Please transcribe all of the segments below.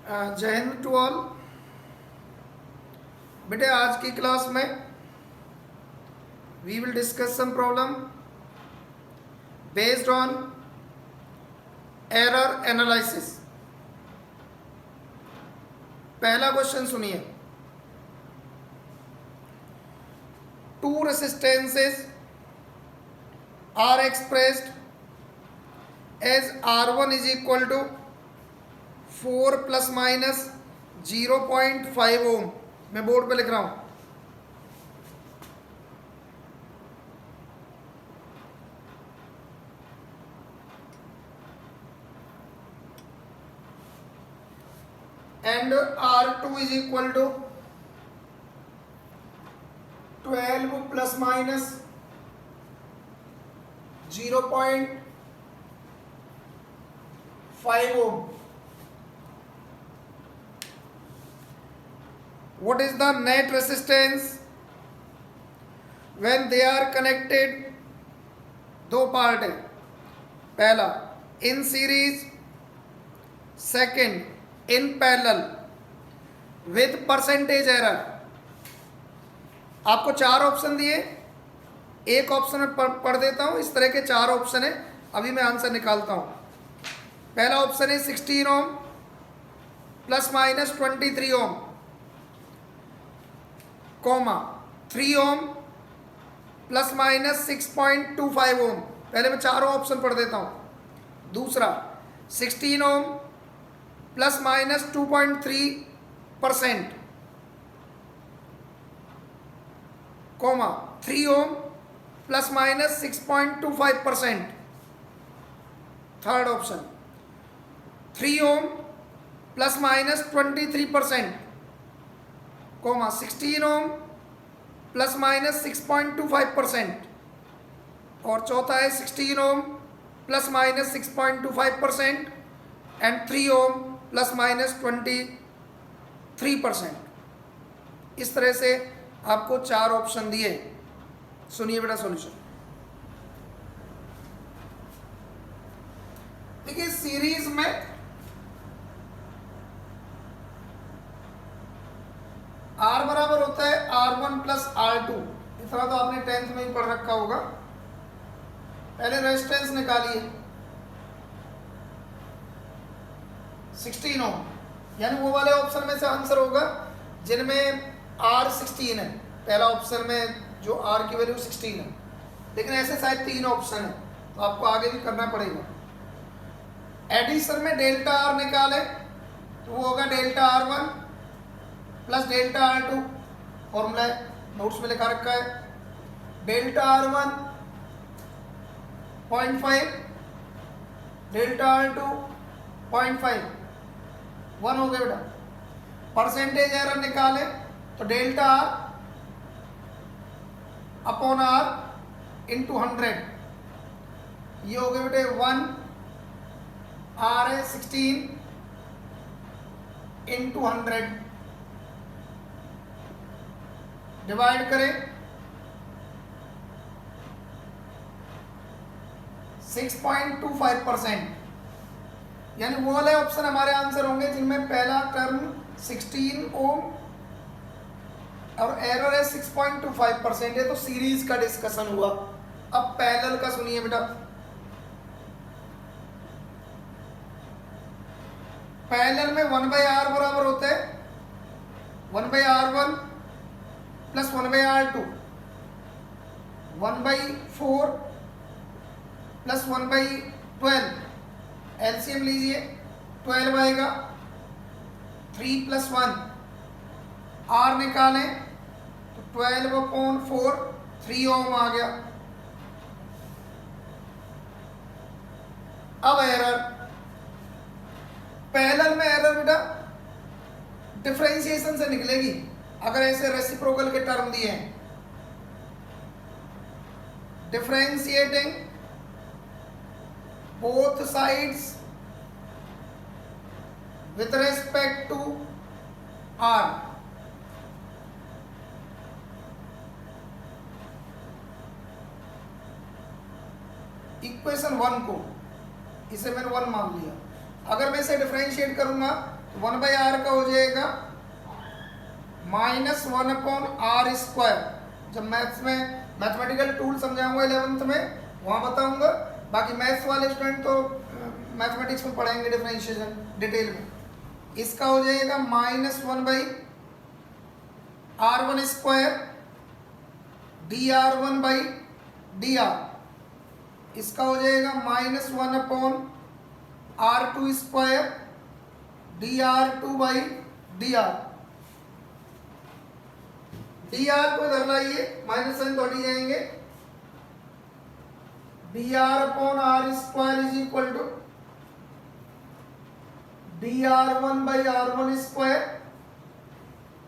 जय Hind to all. बेटे आज की क्लास में we will discuss some problem based on error analysis. पहला क्वेश्चन सुनिए। Two resistances are expressed as R1 is equal to 4 plus minus 0.5 ohm. मैं board पे लिख रहा हूं। And R2 is equal to 12 plus minus 0.5 ohm. What is the net resistance when they are connected? दो part है। पहला in series, second in parallel with percentage error. आपको चार ऑप्शन दिए, एक ऑप्शन में पढ़ देता हूं। इस तरह के चार ऑप्शन है, अभी मैं आंसर निकालता हूं। पहला ऑप्शन है 16 ओम प्लस माइनस 23 ओम कॉमा 3 ओम प्लस माइनस 6.25 ओम। पहले मैं चारों ऑप्शन पढ़ देता हूं। दूसरा 16 ohm plus minus 2.3% comma 3 ohm plus minus 6.25%। Third option 3 ohm plus minus 23% comma 16 ohm plus minus 6.25%। और चौथा है 16 ohm plus minus 6.25% and 3 ohm plus minus 23%। इस तरह से आपको चार ऑप्शन दिए। सुनिए बेटा सॉल्यूशन। देखिए सीरीज में R बराबर होता है R1 प्लस R2। इतना तो आपने 10th में ही पढ़ रखा होगा। पहले रेजिस्टेंस निकालिए 16 ओम, यानी वो वाले ऑप्शन में से आंसर होगा जिनमें R 16 है। पहला ऑप्शन में जो R की वैल्यू 16 है, लेकिन ऐसे शायद 3 ऑप्शन है, तो आपको आगे भी करना पड़ेगा। एडिशन में डेल्टा R निकाले तो वो होगा delta R1 plus delta R2। Formula notes में लिखा रखा है। डेल्टा R1 0.5 डेल्टा R2 0.5 1 हो गया बेटा। परसेंटेज एरर निकाले तो delta R upon R into 100। ये हो गए बेटे 1 R है 16 इंटू 100। डिवाइड करें 6.25%, यानी वो वाले ऑप्शन हमारे आंसर होंगे जिनमें पहला टर्म 16 ओम और एरर है 6.25% है। तो सीरीज का डिस्कशन हुआ। अब पैरेलल का सुनिए बेटा। पैरेलल में 1/R बराबर होता है 1/R1 plus 1/R2 1/4 plus 1/12। LCM लीजिए 12 आएगा। 3 प्लस 1 R निकालें तो 12/4 3 ओम आ गया। अब एरर पैरेलल में एरर बेटा डिफरेंशिएशन से निकलेगी। अगर ऐसे रेसिप्रोकल के टर्म दिए हैं, differentiating both sides with respect to R। Equation 1 को, इसे मैंने 1 मान लिया। अगर मैं इसे डिफरेंशिएट करूंगा तो 1/r का हो जाएगा -1/r²। जब मैथ्स में मैथमेटिकल टूल समझाऊंगा 11th में वहां बताऊंगा। बाकी मैथ्स वाले स्टूडेंट तो मैथमेटिक्स में पढ़ेंगे डिफरेंशिएशन डिटेल में। इसका हो जाएगा -1/r1² dr1/dr। इसका हो जाएगा -1/r2² dr2/dr। dr को इधर लाइए, माइनस साइन तो हट जाएंगे। dr/r² is equal to dr1/r1²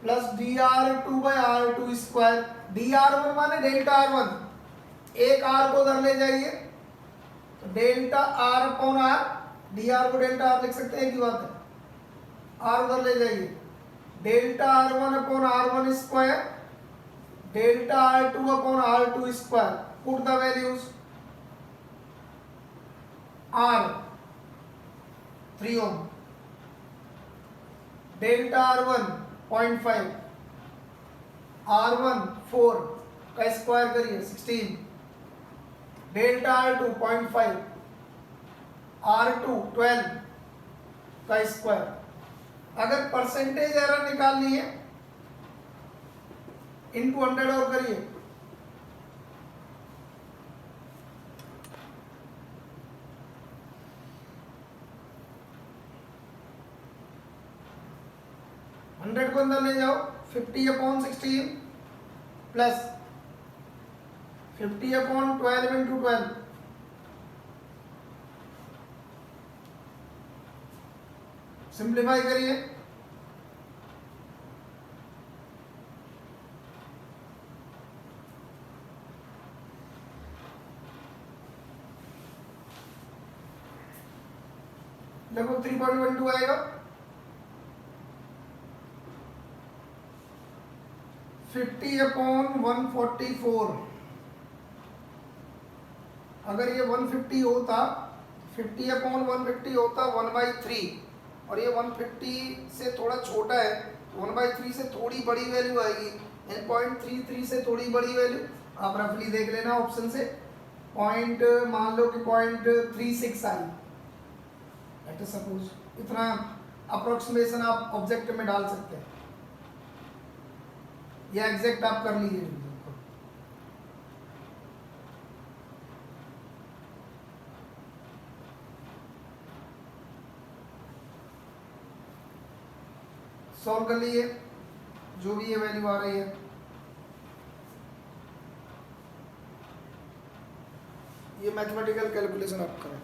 plus dr2/r2²। dr1 माने डेल्टा r1, एक r को उधर ले जाइए तो डेल्टा r/r, dr को डेल्टा r लिख सकते हैं, एक ही बात है। r उधर ले जाइए, delta r1/r1² delta r2/r2²। Put the values. r 3 ohm, delta r1 0.5, r1 4 का स्क्वायर करिए 16, डेल्टा r2 0.5, r2 12 का स्क्वायर। अगर परसेंटेज एरर निकालनी है इनटू 100 और करिए, हंड्रेड को अंदर ले जाओ, 50/16 प्लस 50/12 इंटू 12, सिंप्लीफाई करिए। लगभग 3.12 आएगा। 50/144। अगर ये 150 होता, 50/150 होता 1/3, और ये 150 से थोड़ा छोटा है तो 1/3 से थोड़ी बड़ी वैल्यू आएगी, 0.33 से थोड़ी बड़ी वैल्यू। आप रफली देख लेना ऑप्शन से, पॉइंट मान लो कि 0.36 आई, लेट अस सपोज। इतना अप्रोक्सीमेशन आप ऑब्जेक्ट में डाल सकते हैं या एग्जैक्ट आप कर लीजिए। सॉल्व कर लीजिए जो भी ये वैल्यू आ रही है। ये मैथमेटिकल कैलकुलेशन आप करें।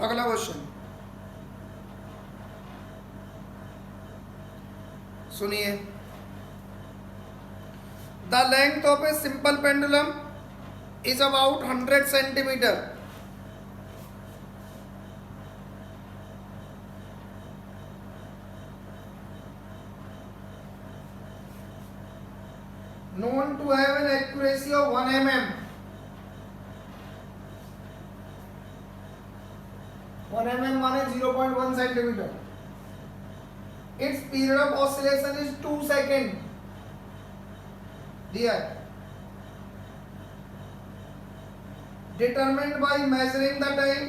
अगला क्वेश्चन सुनिए। The length of a simple pendulum is about 100 centimetre. known to have an accuracy of 1 mm. 1 mm माने 0.1 centimetre. Its period of oscillation is 2 second दिया है। Determined by measuring the time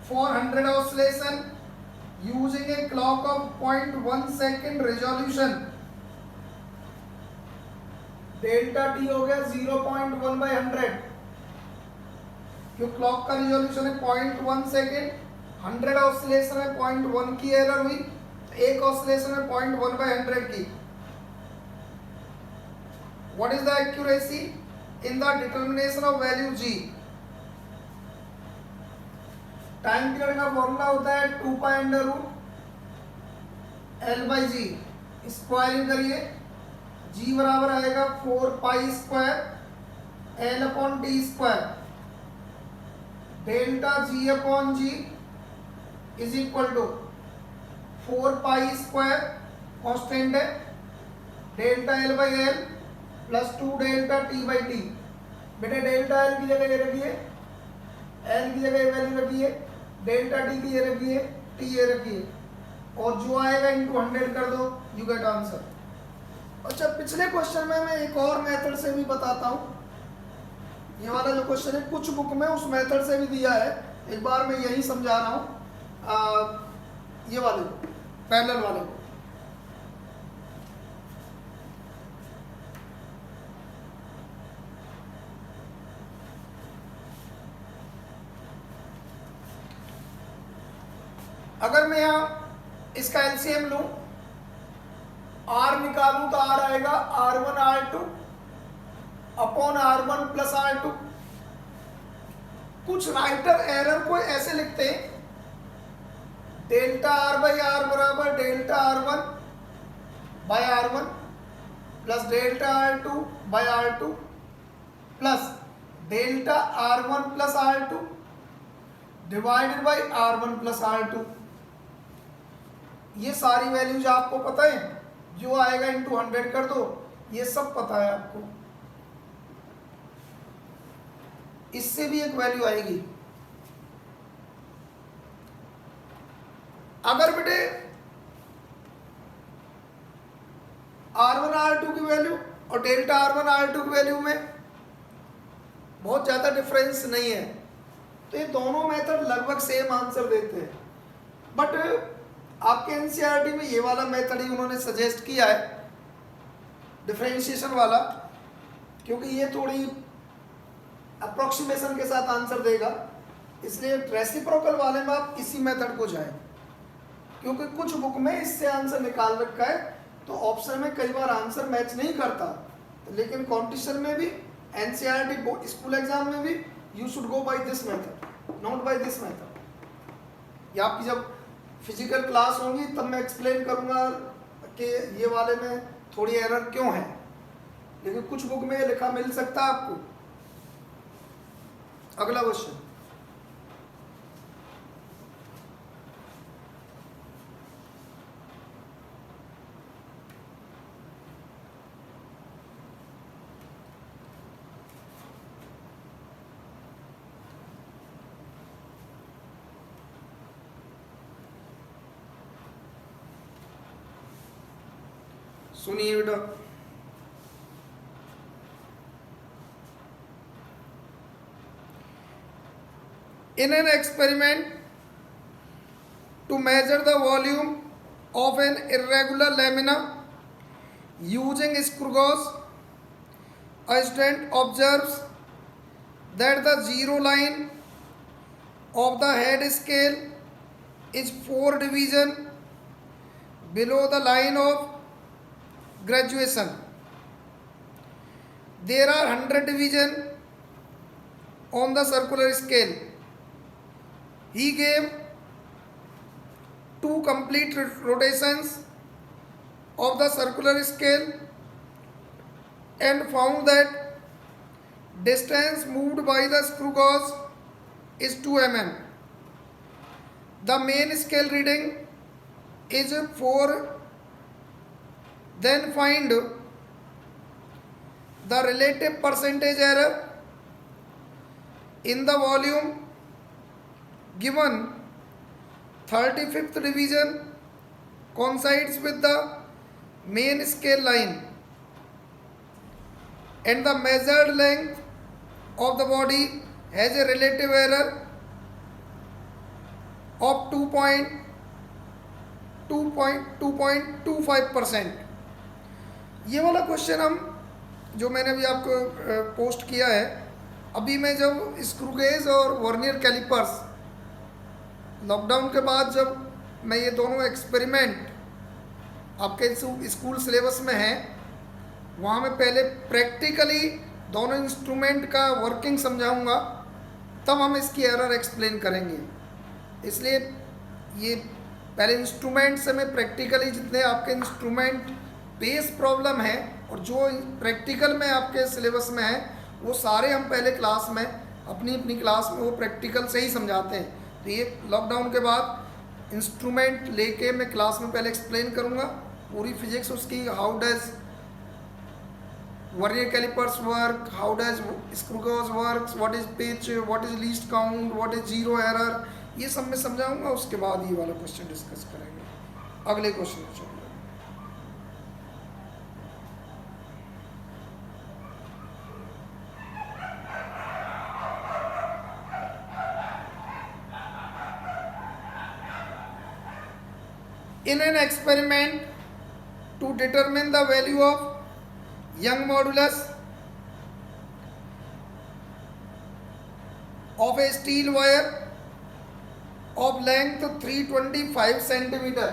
for 100 oscillation using a clock of 0.1 second resolution। Delta T हो गया 0.1/100, क्यों clock का resolution है 0.1 second, 100 oscillation में 0.1 की एरर हुई, एक ऑसिलेशन में 0.1/100 की। What is the accuracy in the determination of value g? Time period का फॉर्मूला होता है 2 pi under root L/G, squaring करिए, G बराबर आएगा 4 pi square L/T square, delta G/G is equal to 4 pi square constant है, delta L/L plus 2 delta T/T। बेटे delta L की जगह ये रखिए, L की जगह वैल्यू रखिए, डेल्टा T की ये रखिए, T ये रखिए, और जो आएगा इनटू 100 कर दो, यू गेट आंसर। अच्छा, पिछले क्वेश्चन में मैं एक और मेथड से भी बताता हूँ। ये वाला जो क्वेश्चन है कुछ बुक में उस मेथड से भी दिया है, एक बार मैं यही समझा रहा हूँ। ये वाले पैरेलल वाले को, अगर मैं यहाँ इसका एलसीएम लूं, R निकालूं तो R आएगा R1 R2 upon R1 plus R2। कुछ राइटर एरर को ऐसे लिखते हैं, डेल्टा R/R बराबर delta R1 by R1 plus delta R2 by R2 plus delta R1 plus R2 divided by R1 plus R2। ये सारी वैल्यूज आपको पता है, जो आएगा इनटू 100 कर दो, ये सब पता है आपको। इससे भी एक वैल्यू आएगी। अगर बेटे R1 R2 की वैल्यू और डेल्टा R1 R2 की वैल्यू में बहुत ज़्यादा डिफरेंस नहीं है, तो ये दोनों मेथड लगभग सेम आंसर देते हैं। बट आपके एनसीईआरटी में ये वाला मेथड ही उन्होंने सजेस्ट किया है, डिफरेंशिएशन वाला, क्योंकि ये थोड़ी अप्रोक्सीमेशन के साथ आंसर देगा। इसलिए रेसिप्रोकल वाले में आप इसी मेथड को जाएं, क्योंकि कुछ बुक में इससे आंसर निकाल रखा है, तो ऑप्शन में कई बार आंसर मैच नहीं करता। लेकिन कॉम्पिटिशन में भी, एनसीईआरटी स्कूल एग्जाम में भी, you should go by this method, not by this method. या आपकी जब फिजिकल क्लास होंगी तब मैं एक्सप्लेन करूंगा कि ये वाले में थोड़ी एरर क्यों है, लेकिन कुछ बुक में लिखा मिल सकता है आपको। अगला क्वेश्चन, सुनिए बेटा। In an experiment to measure the volume of an irregular lamina using screw gauge, a student observes that the zero line of the head scale is 4 division below the line of graduation. There are 100 division on the circular scale. He gave 2 complete rotations of the circular scale and found that distance moved by the screw gauge is 2 mm. The main scale reading is 4. Then find the relative percentage error in the volume given 35th division coincides with the main scale line and the measured length of the body has a relative error of 2.25%. ये वाला question हम जो मैंने अभी आपको post किया है, अभी मैं जब स्क्रू गेज और वर्नियर कैलिपर्स लॉकडाउन के बाद जब मैं ये दोनों एक्सपेरिमेंट आपके स्कूल सिलेबस में हैं, वहाँ मैं पहले प्रैक्टिकली दोनों इंस्ट्रूमेंट का वर्किंग समझाऊंगा, तब हम इसकी एरर एक्सप्लेन करेंगे। इसलिए ये पहले इंस्ट्रूमेंट से मैं प्रैक्टिकली जितने आपके इंस्ट्रूमेंट बेस प्रॉब्लम है और जो प्रैक्टिकल में आपके सिलेबस में है वो सारे हम पहले क्लास में अपनी अपनी क्लास में वो प्रैक्टिकल से ही समझाते हैं। तो ये लॉकडाउन के बाद इंस्ट्रूमेंट लेके मैं क्लास में पहले एक्सप्लेन करूँगा पूरी फिजिक्स उसकी, how does vernier calipers work, how does screw gauge work, what is pitch, what is least count, what is zero error, ये सब मैं समझाऊंगा। उसके बाद ये वाला क्वेश्चन डिस्कस करेंगे। अगले क्वेश्चन पे चलो। In an experiment to determine the value of Young modulus of a steel wire of length 325 centimetre,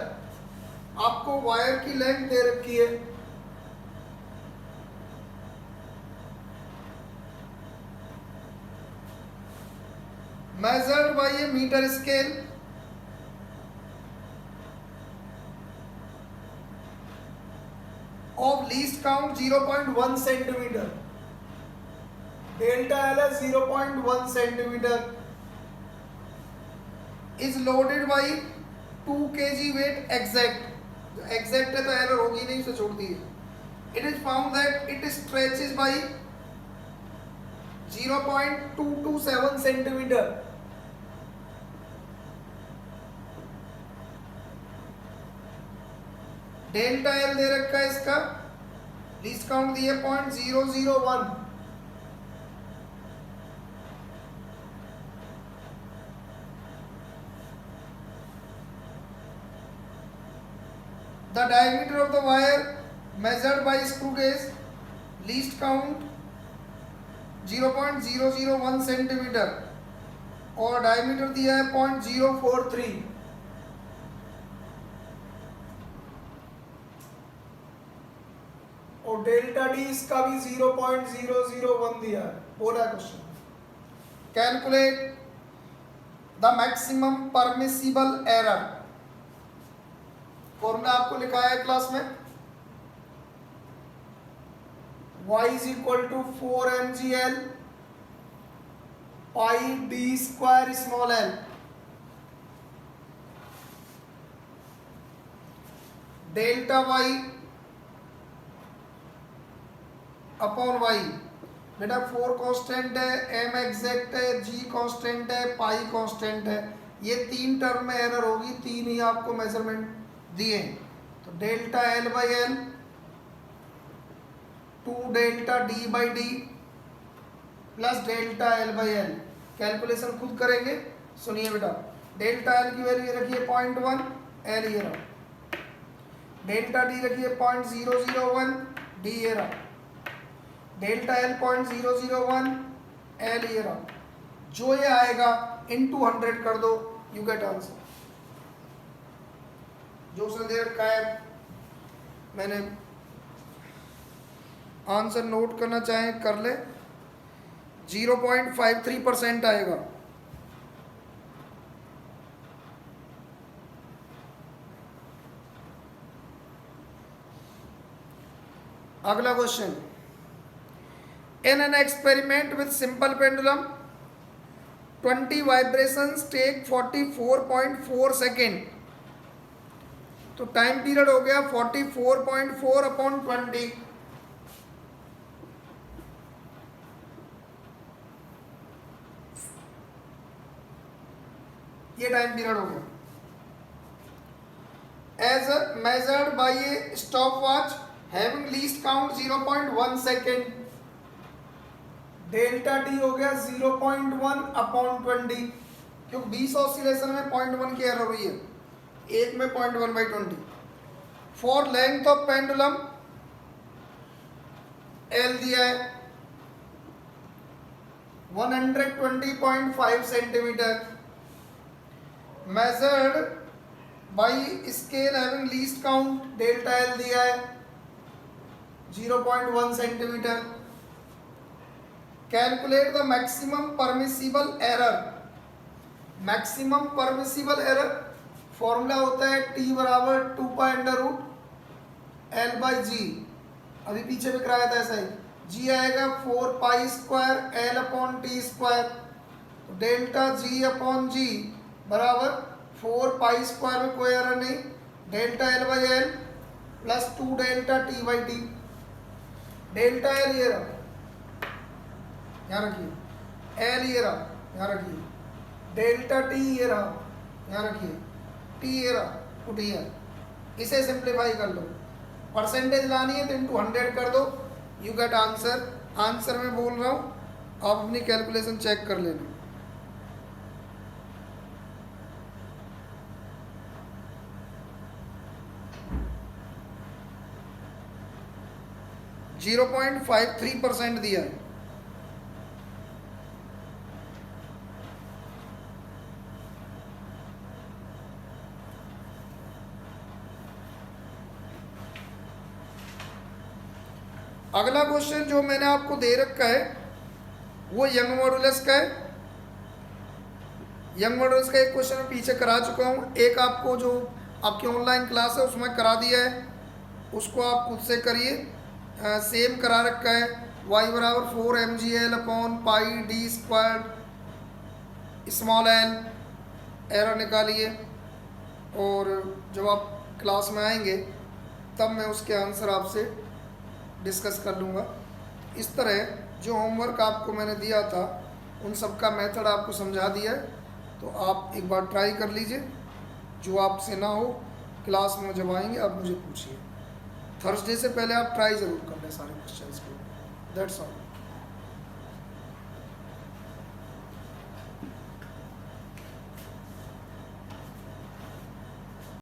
आपको वायर की लेंथ दे रखी है, measured by a meter scale of least count 0.1 centimetre, delta L है 0.1 centimetre, is loaded by 2 kg weight exact, exact है तो error होगी नहीं, उसे छोड़ दिए। It is found that it stretches by 0.227 centimetre, delta L दे रखा है, इसका लीस्ट काउंट दिए 0.001, the diameter of the wire measured by screw gauge, least count 0.001 centimetre और डायमीटर दिया है 0.043, और डेल्टा डी इसका भी 0.001 दिया है। बोला question, calculate the maximum permissible error, formula आपको लिखा है क्लास में, y is equal to 4 mgl pi d square small l, delta y upon y, बेटा 4 कांस्टेंट है, m एग्जैक्ट है, g कांस्टेंट है, पाई कांस्टेंट है, ये तीन टर्म में एरर होगी, तीन ही आपको मेजरमेंट दिए। तो delta L by L 2 delta D by D plus delta L by L, calculation खुद करेंगे। सुनिए बेटा, डेल्टा एल की वैल्यू ये रखिए 0.1, एल ये रहा, डेल्टा डी रखिए 0.001, डी ये रहा, डेल्टा एल 0.001, एल ये रहा, जो ये आएगा इनटू 100 कर दो, यू गेट आंसर। जो उसने दे रखा है, मैंने आंसर नोट करना चाहें कर ले, 0.53% आएगा। अगला question, in an experiment with simple pendulum 20 vibrations take 44.4 second, तो टाइम पीरियड हो गया 44.4 अपॉन 20, ये टाइम पीरियड हो गया। As measured by a stopwatch having least count 0.1 second, delta T हो गया 0.1 अपॉन 20, क्योंकि 20 ऑसिलेशन में 0.1 की एरर हुई है, एक में 0.1/20। For length of pendulum L दिया है 120.5 centimetre, measured by scale having least count, delta L दिया है 0.1 centimetre, calculate the maximum permissible error, maximum permissible error formula होता है t बराबर 2 pi under root L by G, अभी पीछे भी कराया था ऐसा ही, g आएगा 4 pi square L upon T square, तो डेल्टा g अपॉन जी बराबर 4 पाई स्क्वायर में कोई एरर नहीं, delta L by L plus 2 delta T by T, delta L ये रहा, यहाँ रखिए, एल ये रहा, यहाँ रखिए, डेल्टा टी ये रहा, यहाँ रखिए, टी ये रहा, उठिए, इसे सिंप्लीफाई कर लो, परसेंटेज लानी है तो इंटू 100 कर दो, यू गेट आंसर। आंसर में बोल रहा हूँ, आप अपनी कैलकुलेशन चेक कर लेना। %0.53 दिया है। अगला क्वेश्चन जो मैंने आपको दे रखा है वो यंग मॉडुलस का है। यंग मॉडुलस का एक क्वेश्चन पीछे करा चुका हूँ, एक आपको जो आपकी ऑनलाइन क्लास है उसमें करा दिया है, उसको आप खुद से करिए। सेम करा रखा है, y बराबर 4 mgl upon pi D square small L, error निकालिए, और जब आप क्लास में आएंगे तब मैं उसके आंसर आपसे डिस्कस कर लूँगा। इस तरह जो होमवर्क आपको मैंने दिया था उन सब का मेथड आपको समझा दिया है, तो आप एक बार ट्राई कर लीजिए। जो आपसे ना हो क्लास में जब आएंगे आप मुझे पूछिए। थर्सडे से पहले आप ट्राई ज़रूर कर लें सारे क्वेश्चंस को। That's all.